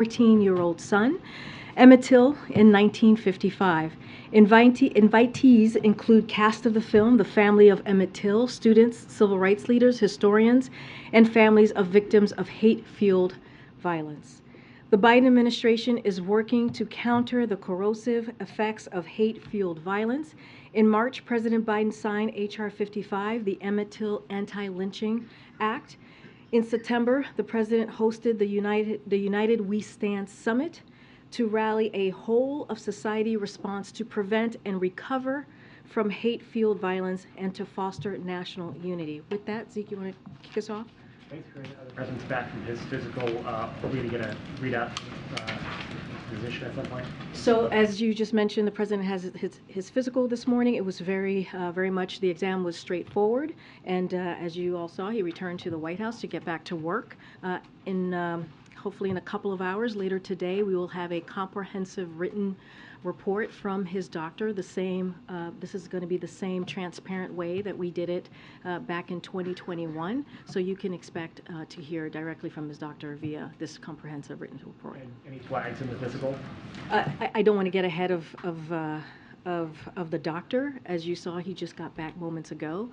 14-year-old son, Emmett Till, in 1955. Invitees include cast of the film, the family of Emmett Till, students, civil rights leaders, historians, and families of victims of hate-fueled violence. The Biden administration is working to counter the corrosive effects of hate-fueled violence. In March, President Biden signed H.R. 55, the Emmett Till Anti-Lynching Act. In September, the president hosted the United We Stand Summit to rally a whole-of-society response to prevent and recover from hate-fueled violence and to foster national unity. With that, Zeke, you want to kick us off? Thanks, Karine. The president's back from his physical. Are we going to get a readout position at some point? So, as you just mentioned, the president has his physical this morning. It was very much, the exam was straightforward. And as you all saw, he returned to the White House to get back to work. Hopefully in a couple of hours later today, we will have a comprehensive written report from his doctor. This is going to be the same transparent way that we did it back in 2021. So you can expect to hear directly from his doctor via this comprehensive written report. And any flags in the physical? I don't want to get ahead of the doctor. As you saw, he just got back moments ago.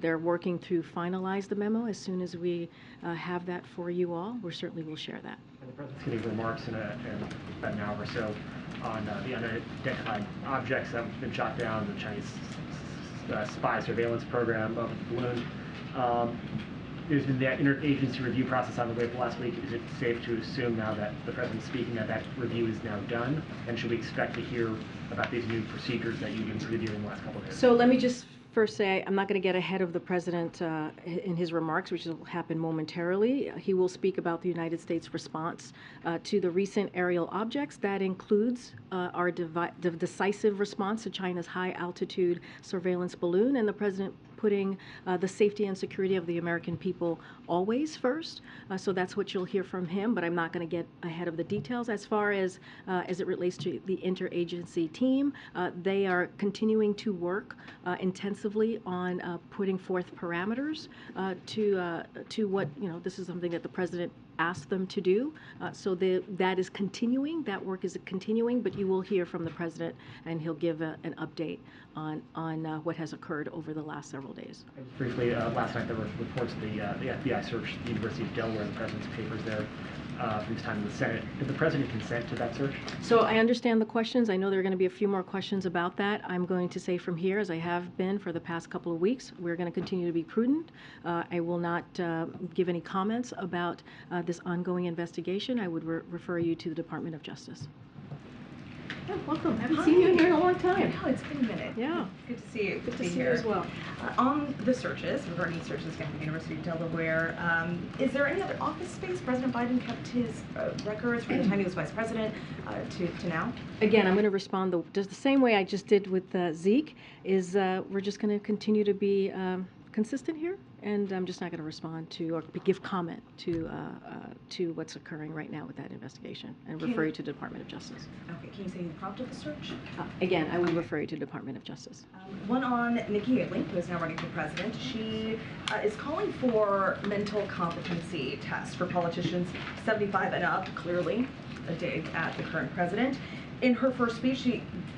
They're working to finalize the memo. As soon as we have that for you all, we certainly will share that. And the president's getting remarks in about an hour or so on the unidentified objects that have been shot down, the Chinese spy surveillance program of the balloon. There's been that interagency review process on the way for last week. Is it safe to assume now that the president's speaking that review is now done? And should we expect to hear about these new procedures that you've been previewing the last couple of days? So let me just first say I'm not going to get ahead of the president in his remarks, which will happen momentarily. He will speak about the United States response to the recent aerial objects. That includes our decisive response to China's high-altitude surveillance balloon, and the president putting the safety and security of the American people always first. So that's what you'll hear from him, but I'm not going to get ahead of the details. As far as it relates to the interagency team, they are continuing to work intensively on putting forth parameters to what, this is something that the president asked them to do. So that is continuing. That work is continuing, but you will hear from the president, and he'll give an update on what has occurred over the last several days. And just briefly, last night there were reports of the FBI searched the University of Delaware, the president's papers there from his time in the Senate. Did the president consent to that search? So I understand the questions. I know there are going to be a few more questions about that. I'm going to say from here, as I have been for the past couple of weeks, we're going to continue to be prudent. I will not give any comments about this ongoing investigation. I would refer you to the Department of Justice. Oh, welcome. I haven't seen you here in a long time. I know, it's been a minute. Yeah. Good to see you. Good to see you as well. On the searches, regarding searches again at the University of Delaware, is there any other office space President Biden kept his records from the time he was vice president to now? Again, I'm going to respond just the same way I just did with Zeke, is we're just going to continue to be consistent here, and I'm just not going to respond to or give comment to what's occurring right now with that investigation, and refer you to the Department of Justice. Okay, can you say who prompted the search? Again, I will refer you to the Department of Justice. One on Nikki Haley, who is now running for president. She is calling for mental competency tests for politicians 75 and up, clearly a dig at the current president. In her first speech,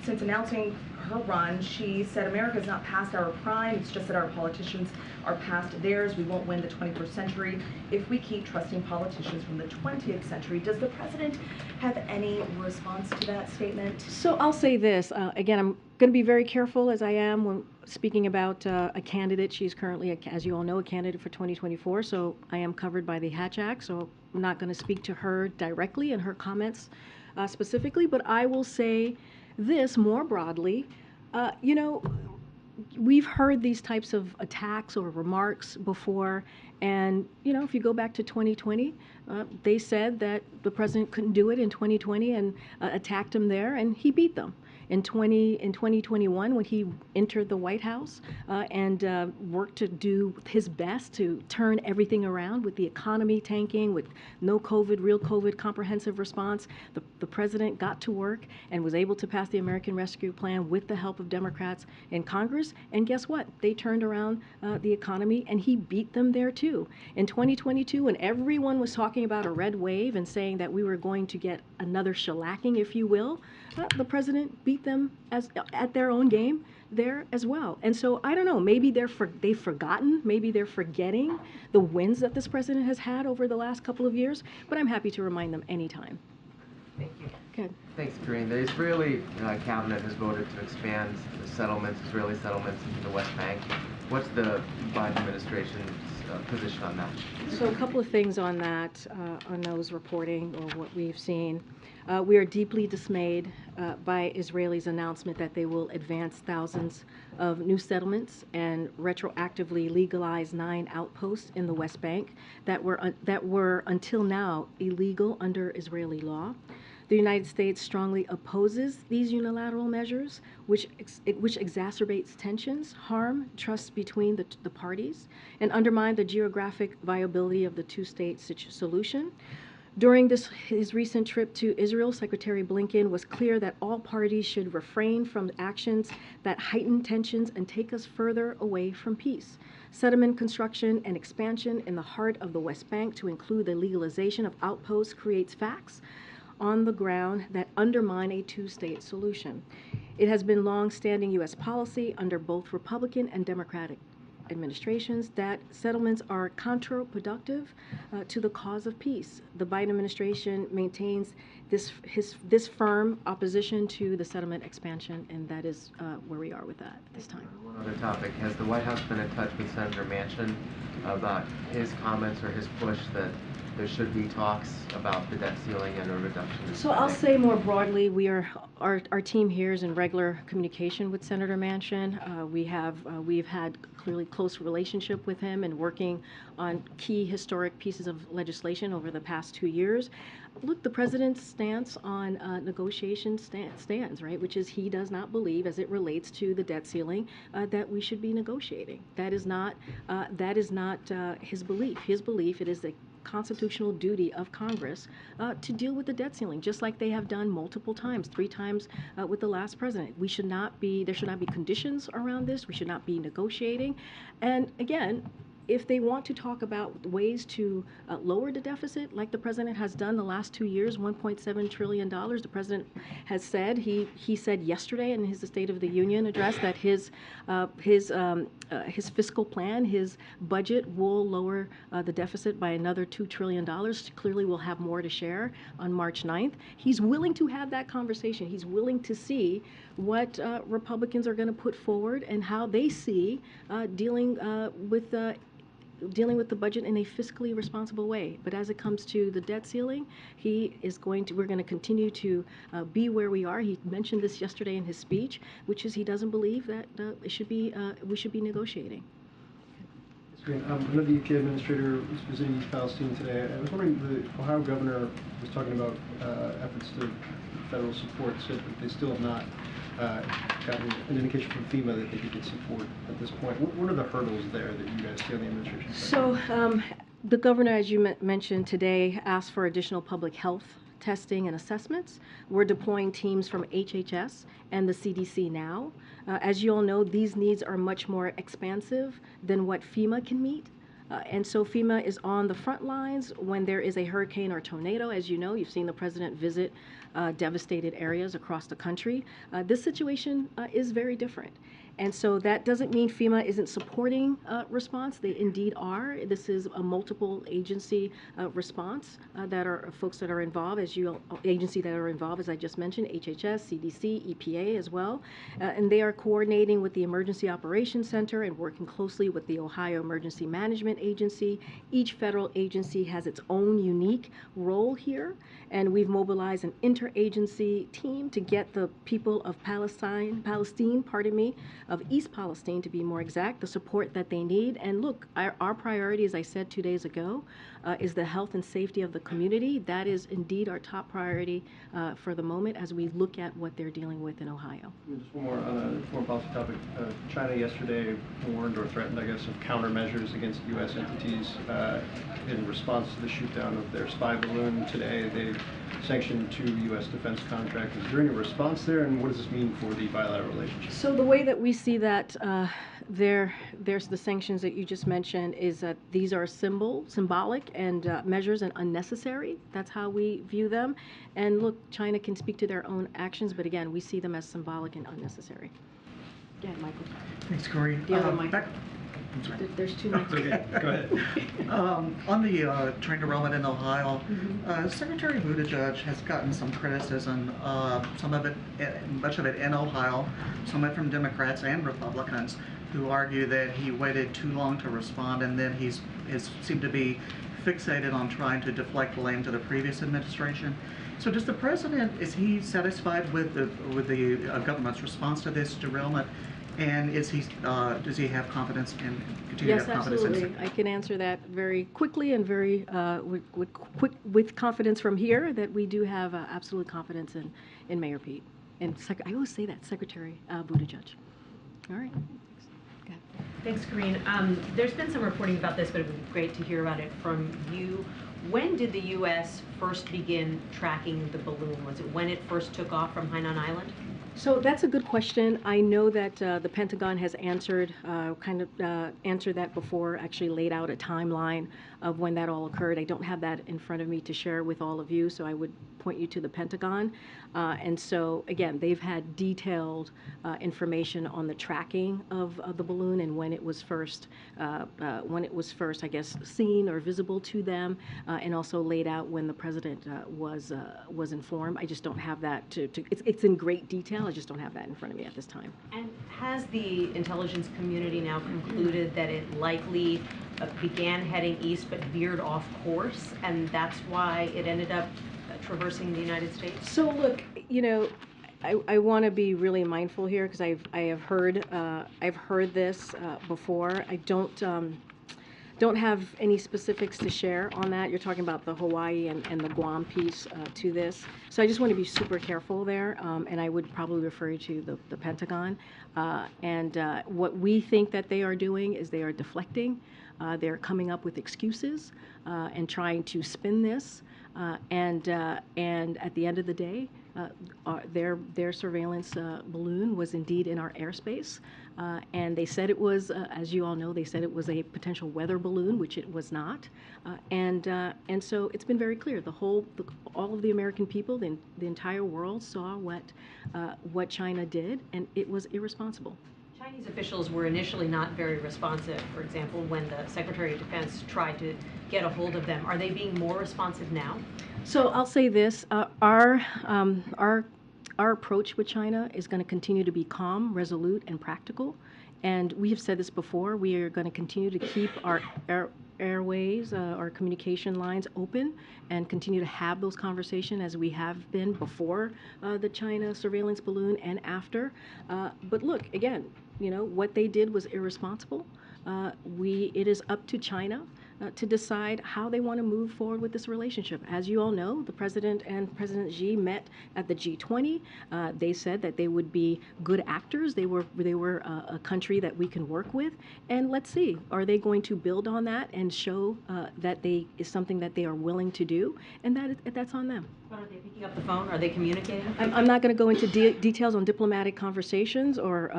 since announcing her run, she said America's not past our prime, it's just that our politicians are past theirs. We won't win the 21st century if we keep trusting politicians from the 20th century. Does the president have any response to that statement? So I'll say this, again, I'm going to be very careful as I am when speaking about a candidate. She's currently, as you all know, a candidate for 2024, so I am covered by the Hatch Act, so I'm not going to speak to her directly and her comments specifically, but I will say this more broadly. We've heard these types of attacks or remarks before, and if you go back to 2020, they said that the president couldn't do it in 2020 and attacked him there, and he beat them. in 2021 when he entered the White House and worked to do his best to turn everything around with the economy tanking, with no COVID, real COVID comprehensive response. The president got to work and was able to pass the American Rescue Plan with the help of Democrats in Congress. And guess what? They turned around the economy, and he beat them there too. In 2022, when everyone was talking about a red wave and saying that we were going to get another shellacking, if you will, the president beat them at their own game there as well. And so I don't know, maybe they've forgotten, maybe they're forgetting the wins that this president has had over the last couple of years, but I'm happy to remind them anytime. Thank you. Good. Thanks, Karine. The Israeli cabinet has voted to expand the settlements, Israeli settlements into the West Bank. What's the Biden administration's position on that? So a couple of things on that, on those reporting or what we've seen. We are deeply dismayed by Israelis' announcement that they will advance thousands of new settlements and retroactively legalize 9 outposts in the West Bank that were until now illegal under Israeli law. The United States strongly opposes these unilateral measures, which exacerbates tensions, harm trust between the parties, and undermine the geographic viability of the two-state solution. During his recent trip to Israel, Secretary Blinken was clear that all parties should refrain from actions that heighten tensions and take us further away from peace. Settlement construction and expansion in the heart of the West Bank to include the legalization of outposts creates facts on the ground that undermine a two-state solution. It has been long-standing U.S. policy under both Republican and Democratic administrations that settlements are counterproductive to the cause of peace. The Biden administration maintains this firm opposition to the settlement expansion, and that is where we are with that at this time. One other topic. Has the White House been in touch with Senator Manchin about his comments or his push that there should be talks about the debt ceiling and a reduction in So I'll spending? say more broadly, our team here is in regular communication with Senator Manchin. We've had clearly close relationship with him and working on key historic pieces of legislation over the past 2 years. Look, the president's stance on negotiation stands, right, which is he does not believe, as it relates to the debt ceiling, that we should be negotiating. That is not his belief. His belief, it is the constitutional duty of Congress to deal with the debt ceiling, just like they have done multiple times, 3 times with the last president. There should not be conditions around this. We should not be negotiating. And again, if they want to talk about ways to lower the deficit, like the president has done the last 2 years, $1.7 trillion, the president has said, he said yesterday in his State of the Union address that his fiscal plan, his budget will lower the deficit by another $2 trillion. Clearly we'll have more to share on March 9th. He's willing to have that conversation. He's willing to see what Republicans are going to put forward and how they see dealing with the budget in a fiscally responsible way. But as it comes to the debt ceiling, we're going to continue to be where we are. He mentioned this yesterday in his speech, which is he doesn't believe that we should be negotiating. I know the UK administrator was visiting East Palestine today. I was wondering, the Ohio governor was talking about efforts to federal support, said that they still have not gotten an indication from FEMA that they could get support at this point. What are the hurdles there that you guys see on the administration side? So the governor, as you mentioned today, asked for additional public health testing and assessments. We're deploying teams from HHS and the CDC now. As you all know, these needs are much more expansive than what FEMA can meet. And so FEMA is on the front lines when there is a hurricane or tornado. As you know, you've seen the president visit devastated areas across the country. This situation is very different. And so that doesn't mean FEMA isn't supporting response. They indeed are. This is a multiple agency response that are folks that are involved, agency that are involved, as I just mentioned, HHS, CDC, EPA as well. And they are coordinating with the Emergency Operations Center and working closely with the Ohio Emergency Management Agency. Each federal agency has its own unique role here. And we've mobilized an interagency team to get the people of Palestine, of East Palestine, to be more exact, the support that they need. And look, our priority, as I said 2 days ago, is the health and safety of the community. That is indeed our top priority for the moment as we look at what they're dealing with in Ohio. Just one more on a foreign policy topic. China yesterday warned or threatened, I guess, of countermeasures against U.S. entities in response to the shoot-down of their spy balloon. Today, they've sanctioned 2 U.S. defense contractors. Is there any response there, and what does this mean for the bilateral relationship? So the way that we see that there's the sanctions that you just mentioned is that these are symbolic and measures and unnecessary. That's how we view them. And look, China can speak to their own actions, but again, we see them as symbolic and unnecessary. Go ahead, Michael. Thanks, Karine. The other mic. I'm sorry. There's 2 mics. Okay, go ahead. On the train derailment in Ohio, Secretary Buttigieg has gotten some criticism, some of it, much of it in Ohio, some of it from Democrats and Republicans, who argue that he waited too long to respond, and then he's seemed to be fixated on trying to deflect blame to the previous administration. So does the president, is he satisfied with the government's response to this derailment? And does he have confidence and continue to have confidence in? Yes, absolutely. I can answer that very quickly and very with confidence from here that we do have absolute confidence in Mayor Pete. And I always say that, Secretary Buttigieg. All right. Go ahead. Thanks, Karine. There's been some reporting about this, but it would be great to hear about it from you. When did the U.S. first begin tracking the balloon? Was it when it first took off from Hainan Island? So that's a good question. I know that the Pentagon has answered that before, actually laid out a timeline of when that all occurred. I don't have that in front of me to share with all of you, so I would point you to the Pentagon. And so, again, they've had detailed information on the tracking of the balloon and when it was first, I guess, seen or visible to them, and also laid out when the president was informed. I just don't have that it's in great detail. I just don't have that in front of me at this time. And has the intelligence community now concluded that it likely began heading east but veered off course, and that's why it ended up traversing the United States? So look, I want to be really mindful here because I have heard this before. I don't have any specifics to share on that. You're talking about the Hawaii and the Guam piece to this. So I just want to be super careful there, and I would probably refer you to the Pentagon. And what we think that they are doing is they are deflecting. They're coming up with excuses and trying to spin this. And at the end of the day, their surveillance balloon was indeed in our airspace, and they said it was, as you all know, they said it was a potential weather balloon, which it was not, and so it's been very clear. All of the American people, the entire world saw what China did, and it was irresponsible. Chinese officials were initially not very responsive. For example, when the Secretary of Defense tried to get a hold of them, are they being more responsive now? So I'll say this: our approach with China is going to continue to be calm, resolute, and practical. And we have said this before: we are going to continue to keep our airways, our communication lines open, and continue to have those conversations as we have been before the China surveillance balloon and after. But look, again, what they did was irresponsible. It is up to China to decide how they want to move forward with this relationship. As you all know, the President and President Xi met at the G20. They said that they would be good actors. They were a country that we can work with. And let's see, are they going to build on that and show that is something that they are willing to do? And that's on them. But are they picking up the phone? Are they communicating? I'm not going to go into details on diplomatic conversations or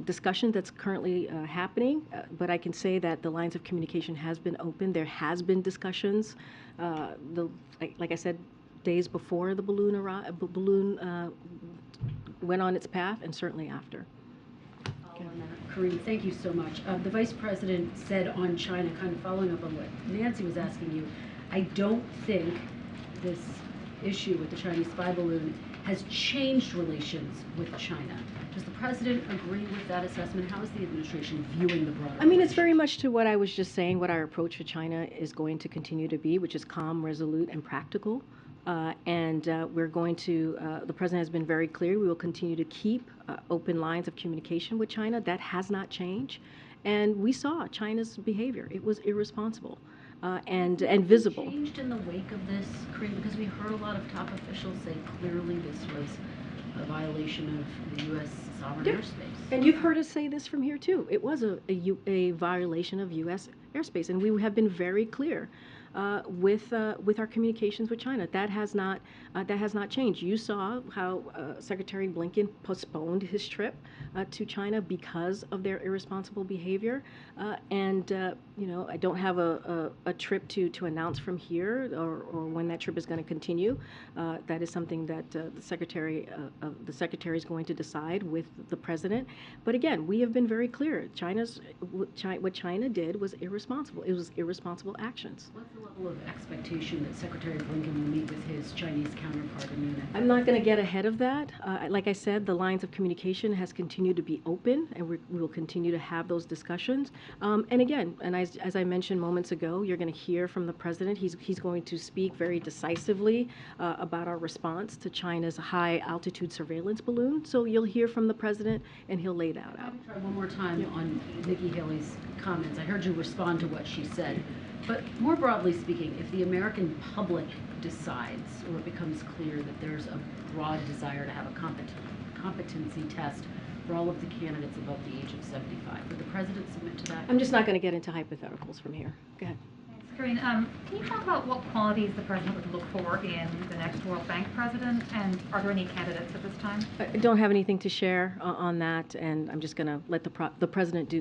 discussion that's currently happening, but I can say that the lines of communication has been open. There has been discussions, like I said, days before the balloon went on its path, and certainly after. Karine, thank you so much. The Vice President said on China, kind of following up on what Nancy was asking you, I don't think this issue with the Chinese spy balloon has changed relations with China. Does the President agree with that assessment? How is the administration viewing the broader It's very much to what I was just saying, what our approach to China is going to continue to be, which is calm, resolute, and practical. We're going to, the president has been very clear, we will continue to keep open lines of communication with China. That has not changed. And we saw China's behavior. It was irresponsible and visible. Changed in the wake of this, Karine, because we heard a lot of top officials say clearly this was a violation of the U.S. sovereign airspace. And you've heard us say this from here too. It was a violation of U.S. airspace, and we have been very clear with our communications with China. That has not changed. You saw how Secretary Blinken postponed his trip to China because of their irresponsible behavior. You know, I don't have a trip to announce from here or when that trip is going to continue. That is something that the secretary is going to decide with the president. But again, we have been very clear. What China did was irresponsible. It was irresponsible actions. What's the level of expectation that Secretary Blinken will meet with his Chinese counterpart in Munich? I'm not going to get ahead of that. Like I said, the lines of communication has continued to be open, and we will continue to have those discussions. And again, and as I mentioned moments ago, you're going to hear from the president. He's going to speak very decisively about our response to China's high-altitude surveillance balloon. So you'll hear from the president, and he'll lay that out. Let me try one more time on Nikki Haley's comments. I heard you respond to what she said. But more broadly speaking, if the American public decides, or it becomes clear that there's a broad desire to have a competency test for all of the candidates above the age of 75, would the president submit to that? I'm just not going to get into hypotheticals from here. Go ahead. Thanks, Karine. Can you talk about what qualities the president would look for in the next World Bank president, and are there any candidates at this time? I don't have anything to share on that, and I'm just going to let the president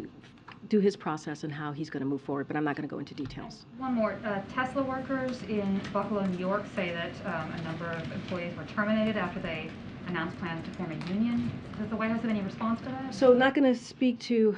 do his process and how he's going to move forward, but I'm not going to go into details. One more. Tesla workers in Buffalo, New York say that a number of employees were terminated after they announced plans to form a union. Does the White House have any response to that? So not going to speak to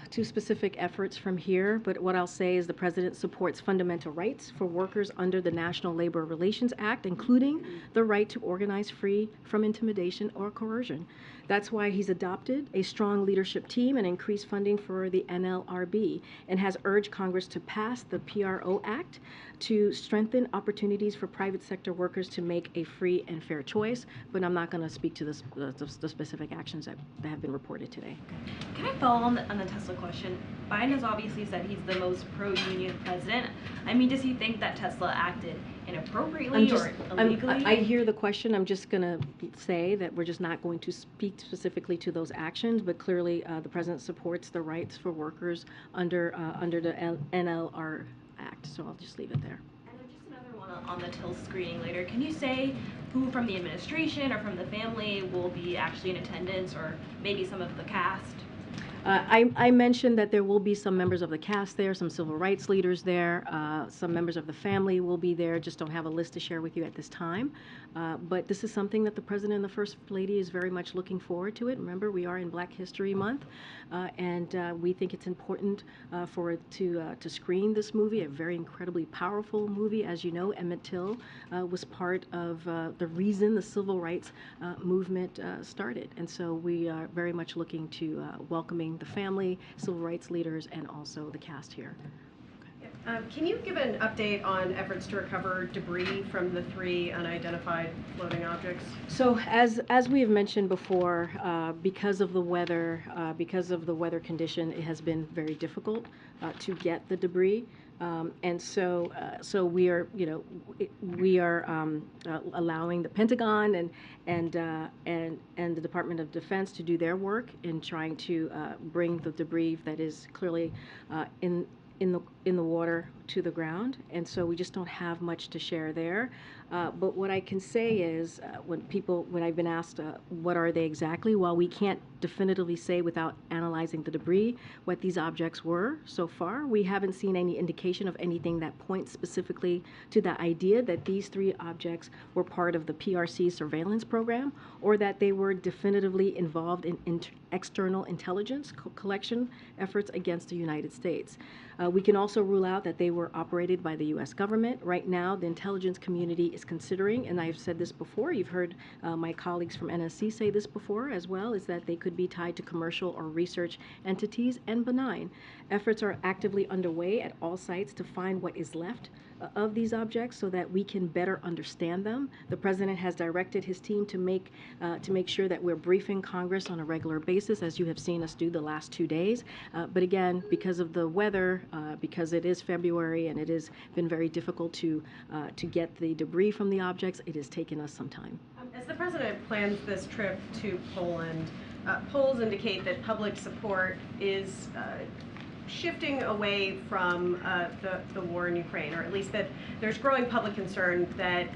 specific efforts from here, but what I'll say is the president supports fundamental rights for workers under the National Labor Relations Act, including the right to organize free from intimidation or coercion. That's why he's adopted a strong leadership team and increased funding for the NLRB, and has urged Congress to pass the PRO Act to strengthen opportunities for private sector workers to make a free and fair choice. But I'm not going to speak to the specific actions that have been reported today. Can I follow on the Tesla question? Biden has obviously said he's the most pro-union president. I mean, does he think that Tesla acted inappropriately or illegally? I hear the question. I'm just going to say that we're just not going to speak specifically to those actions, but clearly the president supports the rights for workers under the NLR Act. So I'll just leave it there. And then just another one on the Till screening later. Can you say who from the administration or from the family will be actually in attendance, or maybe some of the cast? I mentioned that there will be some members of the cast there, some civil rights leaders there, some members of the family will be there. Just don't have a list to share with you at this time. But this is something that the President and the First Lady is very much looking forward to it. Remember, we are in Black History Month, and we think it's important to screen this movie, a very incredibly powerful movie. As you know, Emmett Till was part of the reason the civil rights movement started. And so we are very much looking to welcoming the family, civil rights leaders, and also the cast here. Can you give an update on efforts to recover debris from the 3 unidentified floating objects? So as we have mentioned before, because of the weather condition, it has been very difficult to get the debris. And so we are, allowing the Pentagon and the Department of Defense to do their work in trying to bring the debris that is clearly in the water to the ground. And so we just don't have much to share there. But what I can say is when I've been asked what are they exactly, while we can't definitively say without analyzing the debris what these objects were so far, we haven't seen any indication of anything that points specifically to the idea that these 3 objects were part of the PRC surveillance program, or that they were definitively involved in external intelligence collection efforts against the United States. We can also rule out that they were operated by the U.S. government. Right now, the intelligence community is considering, and I've said this before, you've heard my colleagues from NSC say this before as well, is that they could be tied to commercial or research entities and benign. Efforts are actively underway at all sites to find what is left of these objects so that we can better understand them. The president has directed his team to make sure that we're briefing Congress on a regular basis, as you have seen us do the last 2 days. But again, because of the weather, because it is February and it has been very difficult to get the debris from the objects, it has taken us some time. As the president plans this trip to Poland, polls indicate that public support is shifting away from the war in Ukraine, or at least that there's growing public concern that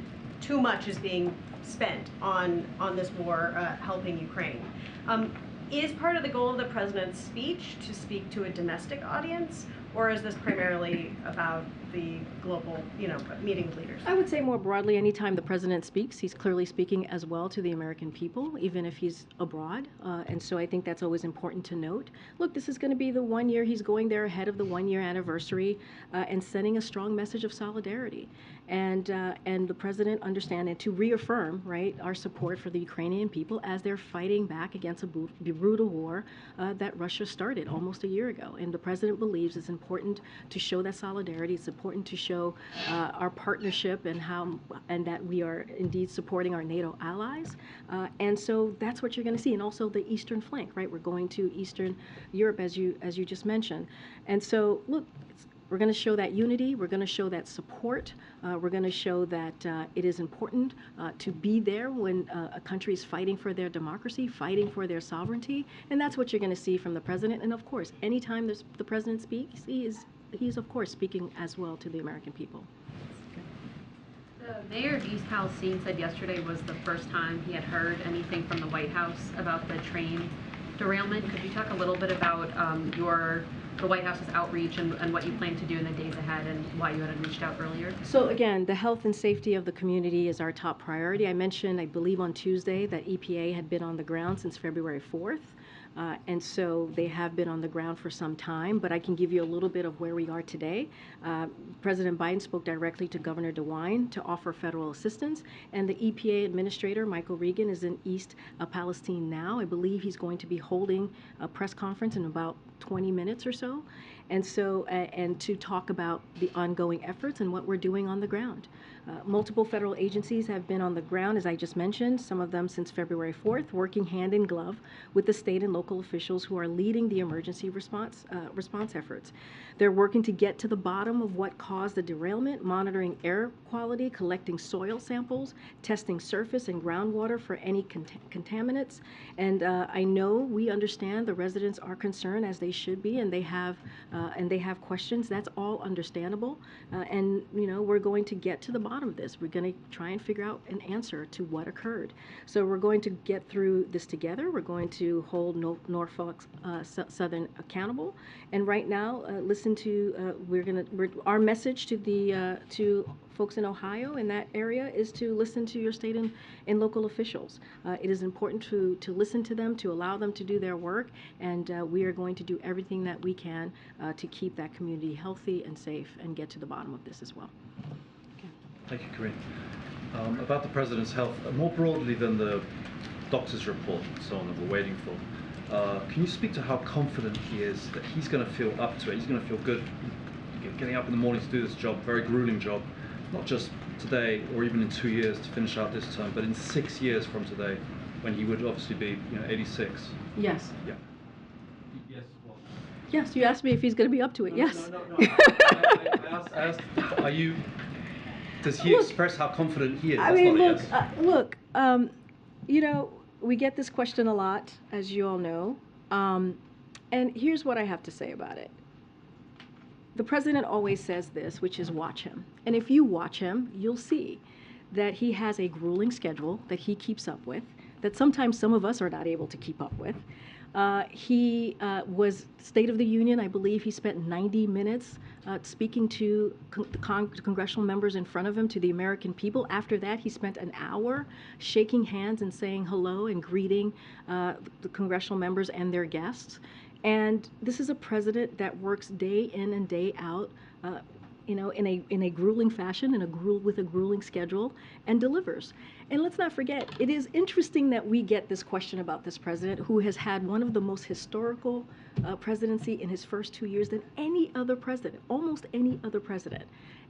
too much is being spent on this war helping Ukraine. Is part of the goal of the president's speech to speak to a domestic audience, or is this primarily about the global, meeting with leaders? I would say more broadly, anytime the president speaks, he's clearly speaking as well to the American people, even if he's abroad. And so I think that's always important to note. Look, this is going to be the 1 year he's going there ahead of the 1 year anniversary and sending a strong message of solidarity. And the president understand to reaffirm, right, our support for the Ukrainian people as they're fighting back against a brutal war that Russia started almost a year ago. And the president believes it's important to show that solidarity. It's important to show our partnership and that we are indeed supporting our NATO allies. And so that's what you're going to see. And also the eastern flank, right? We're going to Eastern Europe, as you just mentioned. And so, look, we're going to show that unity. We're going to show that support. We're going to show that it is important to be there when a country is fighting for their democracy, fighting for their sovereignty. And that's what you're going to see from the president. And of course, anytime the president speaks, he's of course speaking as well to the American people. The mayor of East Palestine said yesterday was the first time he had heard anything from the White House about the train derailment. Could you talk a little bit about the White House's outreach and what you plan to do in the days ahead and why you hadn't reached out earlier? So again, the health and safety of the community is our top priority. I mentioned, I believe on Tuesday, that EPA had been on the ground since February 4th. And so they have been on the ground for some time, but I can give you a little bit of where we are today. President Biden spoke directly to Governor DeWine to offer federal assistance, and the EPA Administrator, Michael Regan, is in East Palestine now. I believe he's going to be holding a press conference in about 20 minutes or so, and to talk about the ongoing efforts and what we're doing on the ground. Multiple federal agencies have been on the ground, as I just mentioned, some of them since February 4th, working hand in glove with the state and local officials who are leading the emergency response efforts. They're working to get to the bottom of what caused the derailment, monitoring air quality, collecting soil samples, testing surface and groundwater for any contaminants. And I know we understand the residents are concerned, as they should be, and they have questions. That's all understandable. And we're going to get to the bottom of this. We're going to try and figure out an answer to what occurred. So we're going to get through this together. We're going to hold Norfolk Southern accountable. And right now, our message to folks in Ohio in that area is to listen to your state and local officials. It is important to listen to them, to allow them to do their work, and we are going to do everything that we can to keep that community healthy and safe and get to the bottom of this as well. Okay. Thank you, Karine. About the president's health, more broadly than the doctor's report and so on that we're waiting for, can you speak to how confident he is that he's going to feel up to it? He's going to feel good getting up in the morning to do this job, very grueling job, not just today or even in 2 years to finish out this term, but in 6 years from today, when he would obviously be 86. Yes. Yeah. Yes. Well. Yes. You asked me if he's going to be up to it. No, yes. No. I asked, are you? Does he express how confident he is? I mean, look. We get this question a lot, as you all know. And here's what I have to say about it. The president always says this, which is watch him. And if you watch him, you'll see that he has a grueling schedule that he keeps up with, that sometimes some of us are not able to keep up with. He was State of the Union. I believe he spent 90 minutes speaking to the congressional members in front of him, to the American people. After that, he spent an hour shaking hands and saying hello and greeting the congressional members and their guests. And this is a president that works day in and day out, in a grueling fashion, with a grueling schedule, and delivers. And let's not forget, it is interesting that we get this question about this president, who has had one of the most historical presidency in his first 2 years than any other president, almost any other president.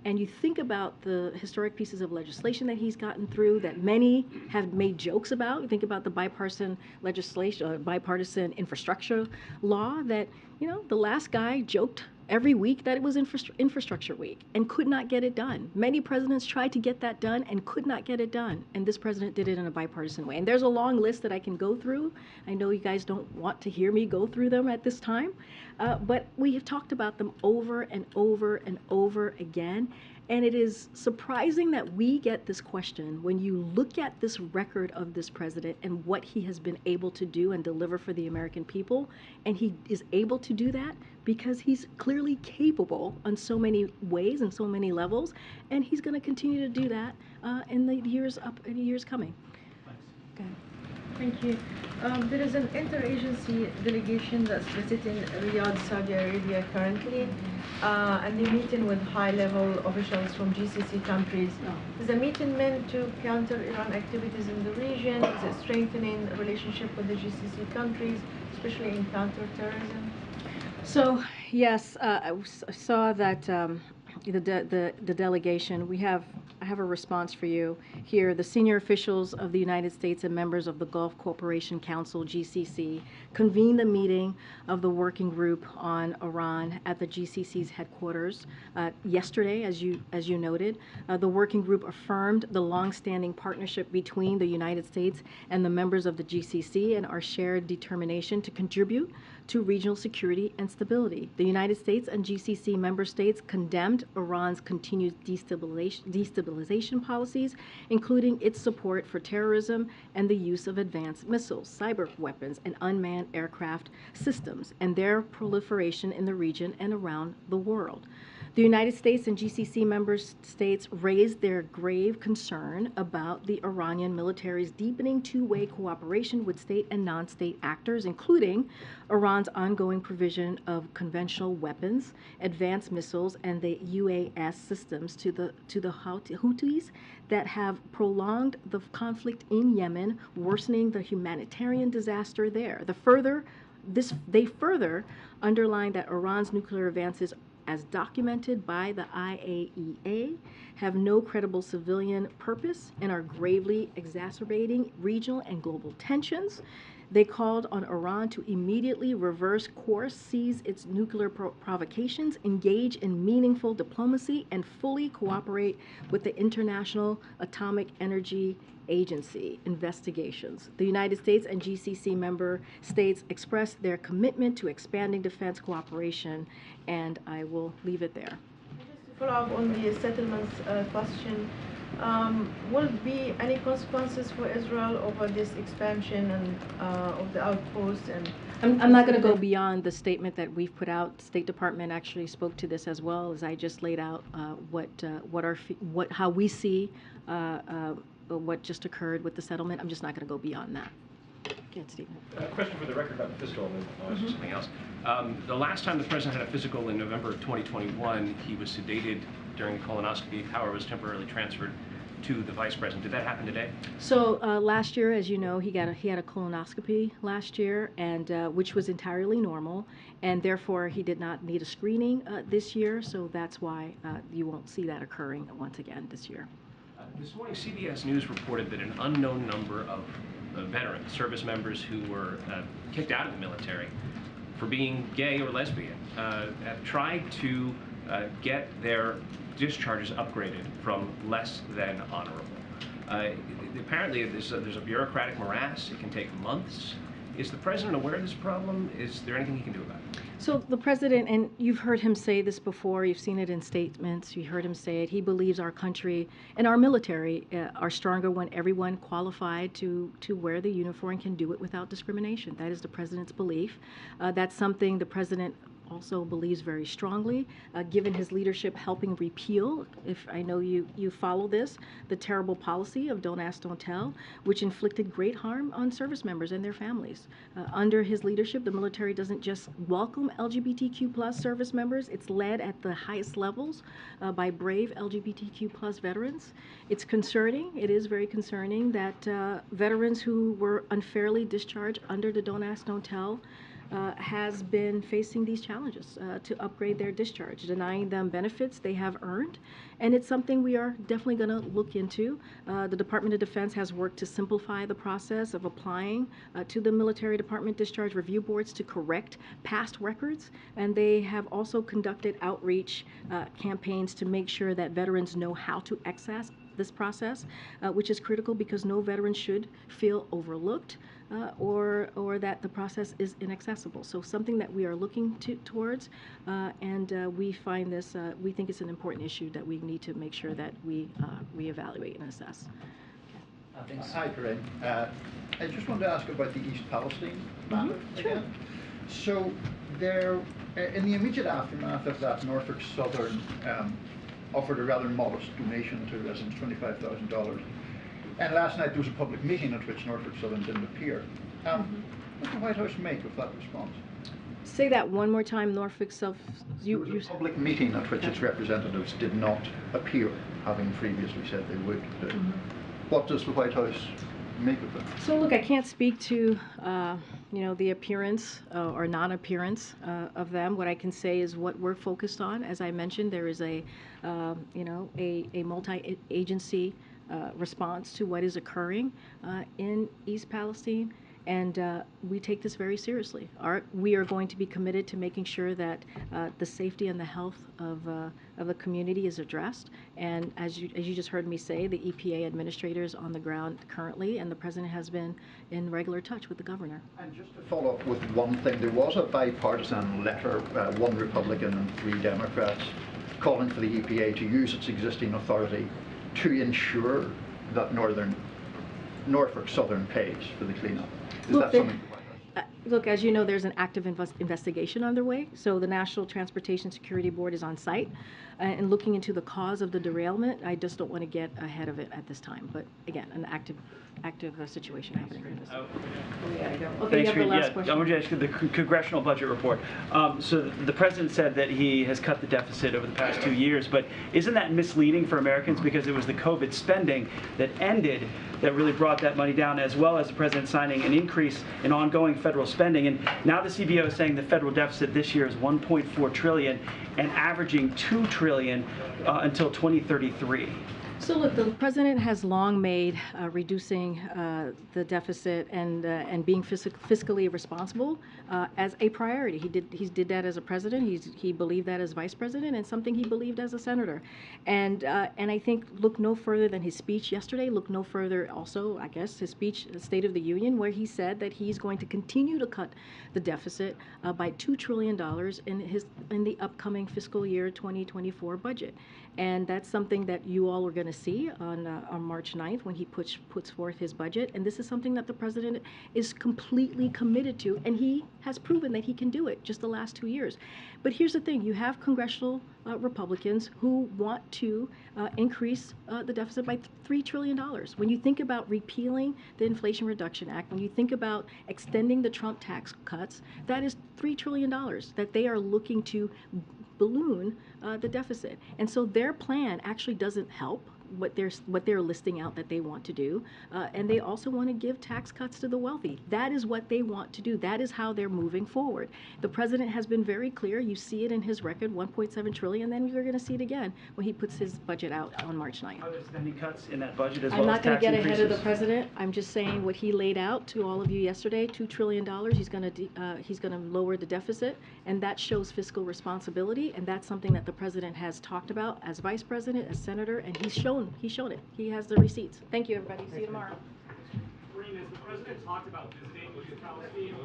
and you think about the historic pieces of legislation that he's gotten through that many have made jokes about. You think about the bipartisan legislation, bipartisan infrastructure law that, you know, the last guy joked every week that it was infrastructure week and could not get it done. Many presidents tried to get that done and could not get it done. And this president did it in a bipartisan way. And there's a long list that I can go through. I know you guys don't want to hear me go through them at this time, but we have talked about them over and over and over again. And it is surprising that we get this question when you look at this record of this president and what he has been able to do and deliver for the American people. And he is able to do that because he's clearly capable in so many ways and so many levels. And he's going to continue to do that in the years coming. Okay. Thank you. There is an interagency delegation that's visiting Riyadh, Saudi Arabia currently, and they're meeting with high-level officials from GCC countries. Is the meeting meant to counter Iran activities in the region? Is it strengthening a relationship with the GCC countries, especially in counterterrorism? So yes, I saw that the delegation. I have a response for you here. The senior officials of the United States and members of the Gulf Cooperation Council, GCC, convened a meeting of the working group on Iran at the GCC's headquarters yesterday, as you noted. The working group affirmed the longstanding partnership between the United States and the members of the GCC and our shared determination to contribute to regional security and stability. The United States and GCC member states condemned Iran's continued destabilization policies, including its support for terrorism and the use of advanced missiles, cyber weapons, and unmanned aircraft systems, and their proliferation in the region and around the world. The United States and GCC member states raised their grave concern about the Iranian military's deepening two-way cooperation with state and non-state actors, including Iran's ongoing provision of conventional weapons, advanced missiles, and the UAS systems to the Houthis that have prolonged the conflict in Yemen, worsening the humanitarian disaster there. They further underline that Iran's nuclear advances, as documented by the IAEA, have no credible civilian purpose and are gravely exacerbating regional and global tensions. They called on Iran to immediately reverse course, cease its nuclear provocations, engage in meaningful diplomacy, and fully cooperate with the International Atomic Energy Agency investigations. The United States and GCC member states expressed their commitment to expanding defense cooperation, and I will leave it there. Just to follow up on the settlements question, will there be any consequences for Israel over this expansion and of the outposts? And I'm not going to go beyond the statement that we've put out. State Department actually spoke to this as well, as I just laid out how we see what just occurred with the settlement. I'm just not going to go beyond that. Go ahead, Stephen. Question for the record about the physical, and then something else. The last time the president had a physical in November of 2021, he was sedated during a colonoscopy. Power was temporarily transferred to the vice president. Did that happen today? So last year, as you know, he had a colonoscopy last year, and which was entirely normal, and therefore he did not need a screening this year. So that's why you won't see that occurring once again this year. This morning, CBS News reported that an unknown number of veterans, service members who were kicked out of the military for being gay or lesbian, have tried to get their discharges upgraded from less than honorable. Apparently, there's a bureaucratic morass. It can take months. Is the president aware of this problem? Is there anything he can do about it? So the president, and you've heard him say this before, you've seen it in statements, you heard him say it, he believes our country and our military are stronger when everyone qualified to wear the uniform can do it without discrimination. That is the president's belief. That's something the president also believes very strongly, given his leadership helping repeal, if I know you follow this, the terrible policy of Don't Ask, Don't Tell, which inflicted great harm on service members and their families. Under his leadership, the military doesn't just welcome LGBTQ+ service members, it's led at the highest levels by brave LGBTQ+ veterans. It's concerning, it is very concerning that veterans who were unfairly discharged under the Don't Ask, Don't Tell has been facing these challenges to upgrade their discharge, denying them benefits they have earned. And it's something we are definitely going to look into. The Department of Defense has worked to simplify the process of applying to the Military Department Discharge Review Boards to correct past records. And they have also conducted outreach campaigns to make sure that veterans know how to access this process, which is critical because no veteran should feel overlooked or that the process is inaccessible. So something that we are looking towards, and we find this, we think it's an important issue that we need to make sure that we reevaluate and assess. Hi, Karine. I just wanted to ask about the East Palestine matter again. So there, in the immediate aftermath of that, Norfolk Southern offered a rather modest donation to residents, $25,000. And last night there was a public meeting at which Norfolk Southern didn't appear. What did the White House make of that response? Say that one more time, Norfolk Southern. There was a public meeting at which its representatives did not appear, having previously said they would. What does the White House make of that? So look, I can't speak to the appearance or non-appearance of them. What I can say is what we're focused on. As I mentioned, there is a multi-agency response to what is occurring in East Palestine. And we take this very seriously. We are going to be committed to making sure that the safety and the health of the community is addressed. And as you just heard me say, the EPA administrator is on the ground currently, and the president has been in regular touch with the governor. And just to follow up with one thing, there was a bipartisan letter, one Republican and 3 Democrats, calling for the EPA to use its existing authority to ensure that Norfolk Southern pays for the cleanup. Is that something? Look, as you know, there's an active investigation underway. So the National Transportation Security Board is on site and looking into the cause of the derailment. I just don't want to get ahead of it at this time. But again, an active situation happening. Okay, you have the last question. I want to ask you the Congressional Budget Report. So the president said that he has cut the deficit over the past 2 years, but isn't that misleading for Americans because it was the COVID spending that ended that really brought that money down, as well as the president signing an increase in ongoing federal spending. And now the CBO is saying the federal deficit this year is $1.4 trillion and averaging $2 trillion until 2033. So look, the president has long made reducing the deficit and being fiscally responsible as a priority. He did that as a president. He believed that as vice president, and something he believed as a senator. And I think look no further than his speech yesterday. Look no further also, I guess, his speech, State of the Union, where he said that he's going to continue to cut the deficit by $2 trillion in the upcoming fiscal year 2024 budget. And that's something that you all are going to see on March 9th when he puts forth his budget. And this is something that the president is completely committed to, and he has proven that he can do it just the last 2 years. But here's the thing. You have congressional Republicans who want to increase the deficit by $3 trillion. When you think about repealing the Inflation Reduction Act, when you think about extending the Trump tax cuts, that is $3 trillion that they are looking to balloon the deficit. And so their plan actually doesn't help what they're listing out that they want to do, and they also want to give tax cuts to the wealthy. That is what they want to do. That is how they're moving forward. The president has been very clear. You see it in his record, $1.7 trillion, and then you're going to see it again when he puts his budget out on March 9th. Are there spending cuts in that budget as I'm well as not going tax to get increases? ahead of the president. I'm just saying what he laid out to all of you yesterday, $2 trillion. He's going to lower the deficit, and that shows fiscal responsibility, and that's something that the president has talked about as vice president, as senator, and he's shown it. He has the receipts. Thank you, everybody. See you tomorrow. Karine, has the president talked about visiting Palestine?